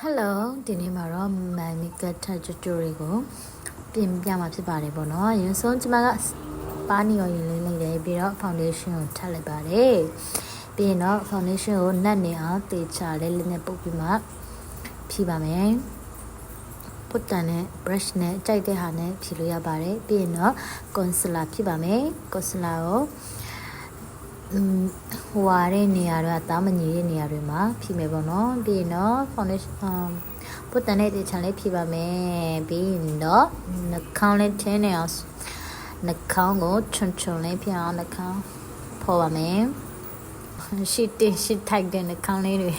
Hello ဒီနေ့မှာတော့ makeup tutorial ကိုပြင်ပြမှာဖြစ်ပါတယ်ပေါ့နော်။ရင်ဆုံးကျွန်မကပါနီရောရင်လေးတယ်ပြီးတော့ foundation ကိုထပ်လိုက်ပါတယ်။ပြီးရင်တော့ foundation ကိုနက်နေအောင်တေချာလေးလေးနဲ့ပုတ်ပြီးမှဖြီးပါမယ်။ပုတ်တန်နဲ့ brush နဲ့ကြိုက်တဲ့ဟာနဲ့ဖြီးလို့ရပါတယ်။ပြီးရင်တော့ concealer ဖြီးပါမယ်။ concealer ကိုဟိုရတဲ့နေရာတော့တားမညီတဲ့နေရာတွေမှာဖြီးမယ်ပေါ့နော်ပြီးရင်တော့ foundation ပုတ်တန်နဲ့ဒီချန်လေးဖြီးပါမယ်ပြီးရင်တော့နှာခေါင်းလေးထင်းနေအောင်နှာခေါင်းကိုချွန်ချွန်လေးဖြေအောင်နှာခေါင်းဖော်ပါမယ်ရှစ်ထိုက်တဲ့နှာခေါင်းလေးတွေ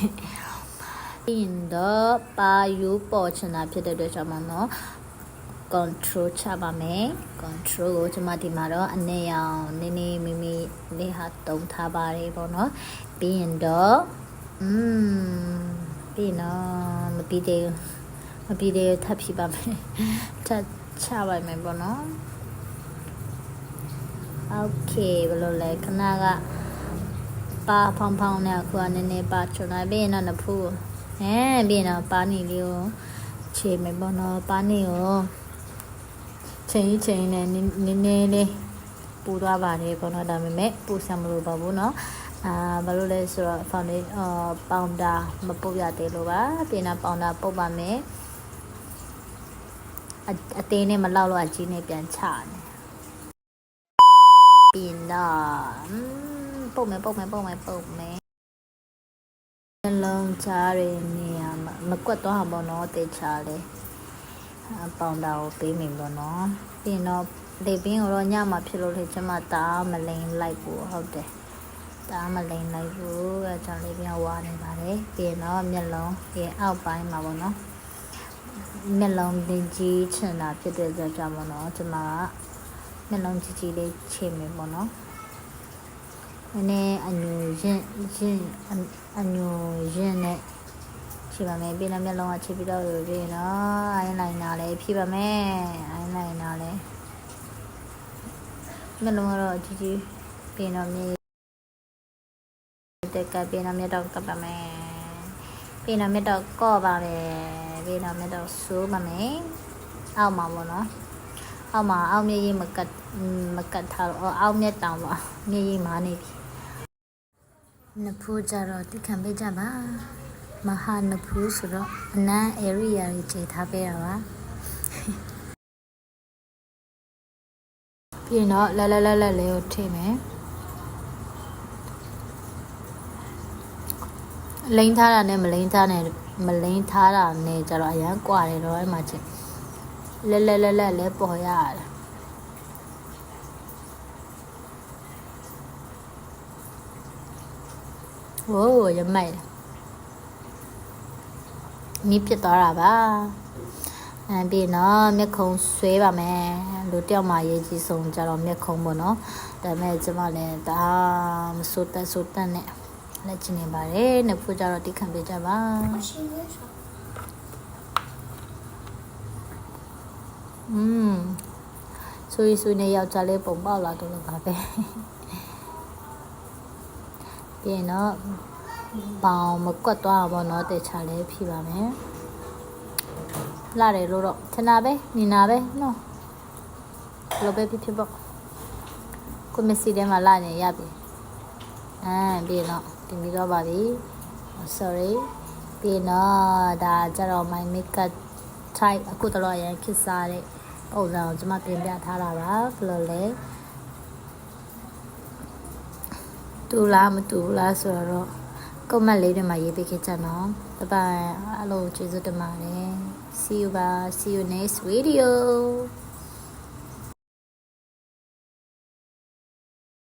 ပြီးရင်တော့ပါယူပေါ်ချင်တာဖြစ်တဲ့အတွက်ကြောင့်မနော်control ချပါမယ် control ကိုကျွန်မဒီမှာတော့အနေရောင်နည်းနည်းမိမိလေးဟာတုံးထားပါတယ်ပေါ့နော်ပြီးရင်တော့ပြီးတော့မပြီးသေးထပ်ဖြီးပါမယ်ထပ်ချပါမယ်ပေါ့နော် okay ဘယ်လိုလဲခဏကပါဖောင်းနဲ့အခုကနည်းနည်းပါချွန်လိုက်ပြီးရင်တော့နဖူးပြီးရင်တော့ပါနီလေးကိုခြေမယ်ပေါ့နော်ပါနီကိုချိန်နဲ့နည်းနည်းလေးပူသွားပါတယ်ပေါ့နော်ဒါပေမဲ့ပူဆံမလို့ပါဘူးเนาะဘာလို့လဲဆိုတော့ foundation ပေါင်တာမပုတ်ရသေးလို့ပါပြင်တာပေါင်တာပုတ်ပါမယ်အသေးနဲ့မလောက်လို့အကြီးနဲ့ပြန်ချနေပြင်တော့ပုတ်မယ်လုံးချားရနေရမကွက်သွားအောင်ပေါ့နော်တေချာလေပေါင်တာကိုပေးမယ်ပေါ့နော်ပြီးတော့လေပင်းကိုတော့ညမှာဖြစ်လို့လေကျွန်မတားမလိန်လိုက်ဘူးဟုတ်တယ်တားမလိန်လိုက်ဘူးအဲကြောင့်လေပင်းဝါနေပါတယ်ပြီးတော့မျက်လုံးဒီအောက်ပိုင်းမှာပေါ့နော်မျက်လုံးတင်ကြီးချင်တာဖြစ်တဲ့အတွက်ကြောင့်ပေါ့နော်ကျွန်မကမျက်လုံးကြီးလေးချိန်မယ်ပေါ့နော်နည်းအညူရင်နဲ့ဖြီးပါမယ်ပြီးတော့မျက်လုံးကခြေပြီးတော့ပြီးနော် eyeliner လေးဖြီးပါမယ် eyeliner လေးမျက်လုံးကတော့ကြီးပြီးတော့မြေတက်ကပြီးတော့မျက်တော့ကပ်ပါမယ်ပြီးတော့မျက်တော့ကော့ပါမယ်ပြီးတော့မျက်တော့ဆိုးပါမယ်အောက်မှာပေါ့နော်အောက်မှာအောက်မျက်ရည်မကတ်ထားတော့အောက်မျက်တောင်ပါမျက်ရည်မာနေပြီနဖူးကြတော့တိခံပေးကြပါမဟာနဖူးဆိုတော့အနမ်း area ကြီးခြေထားပေးတာပါပြီးတော့လဲလေးကိုထိမယ်လိမ့်ထားတာနဲ့မလိမ့်ထားတာနဲ့ကြတော့အရန်ကွာတယ်တော့အဲ့မှာချင်းလဲပေါ်ရတယ်โอ้ยရမိုက်မိဖြစ်သွားတာပါပြီးတော့မျက်ခုံးဆွဲပါမယ်လူတယောက်မှရေးကြီးဆုံးကြတော့မျက်ခုံးပေါ့နော်ဒါပေမဲ့ကျွန်မလည်းဒါမစိုးတက်နဲ့လက်ချင်နေပါတယ်နှစ်ဖူးကြတော့တိခံပေးကြပါဆွေးနေယောက်ျားလေးပုံပေါက်လာတော့ပါပဲပြီးတော့ပေါင်မကွက်သွားအောင်ပေါ့နော်တေချာလေးဖြီးပါမယ်လာတယ်လို့တော့ထင်တာပဲမြင်တာပဲနော်လိုပဲဖြစ်ပေါ့ကိုမစီထဲမှာလာနေရပြီပြီးတော့တင်ပြီးတော့ပါပြီ sorry ပြီးတော့ဒါကြတော့ my makeup type အခုတော့ရန်ခစ်စားတဲ့ပုံစံကိုကျွန်မပြင်ပြထားတာပါဘယ်လိုလဲတူလားမတူလားဆိုတော့comment လေးတွေမှာရေးပေးခဲ့ကြနော်ဘိုင်ဘိုင်အားလုံးကျေးဇူးတင်ပါတယ်see you next video